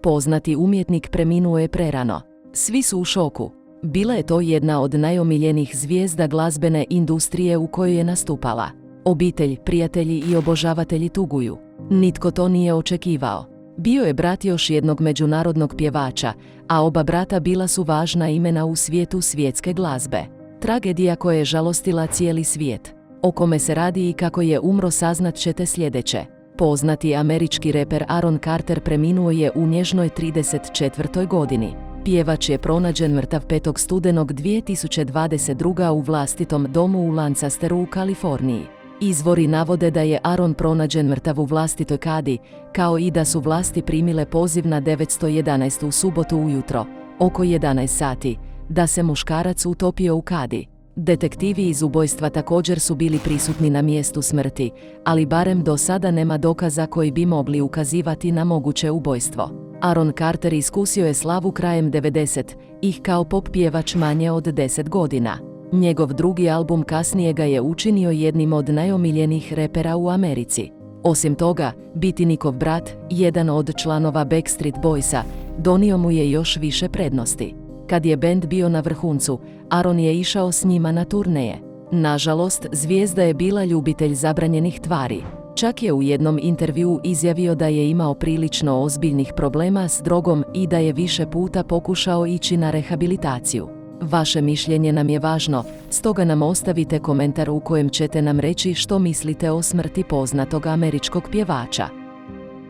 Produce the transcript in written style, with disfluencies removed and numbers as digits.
Poznati umjetnik preminuo je prerano. Svi su u šoku. Bila je to jedna od najomiljenijih zvijezda glazbene industrije u kojoj je nastupala. Obitelj, prijatelji i obožavatelji tuguju. Nitko to nije očekivao. Bio je brat još jednog međunarodnog pjevača, a oba brata bila su važna imena u svijetu svjetske glazbe. Tragedija koja je žalostila cijeli svijet. O kome se radi i kako je umro saznat ćete sljedeće. Poznati američki reper Aaron Carter preminuo je u nježnoj 34. godini. Pjevač je pronađen mrtav 5. studenog 2022. u vlastitom domu u Lancasteru u Kaliforniji. Izvori navode da je Aaron pronađen mrtav u vlastitoj kadi, kao i da su vlasti primile poziv na 911 u subotu ujutro, oko 11 sati, da se muškarac utopio u kadi. Detektivi iz ubojstva također su bili prisutni na mjestu smrti, ali barem do sada nema dokaza koji bi mogli ukazivati na moguće ubojstvo. Aaron Carter iskusio je slavu krajem 90-ih kao pop pjevač manje od 10 godina. Njegov drugi album kasnije ga je učinio jednim od najomiljenijih repera u Americi. Osim toga, biti Nikov brat, jedan od članova Backstreet Boysa, donio mu je još više prednosti. Kad je bend bio na vrhuncu, Aaron je išao s njima na turneje. Nažalost, zvijezda je bila ljubitelj zabranjenih tvari. Čak je u jednom intervjuu izjavio da je imao prilično ozbiljnih problema s drogom i da je više puta pokušao ići na rehabilitaciju. Vaše mišljenje nam je važno, stoga nam ostavite komentar u kojem ćete nam reći što mislite o smrti poznatog američkog pjevača.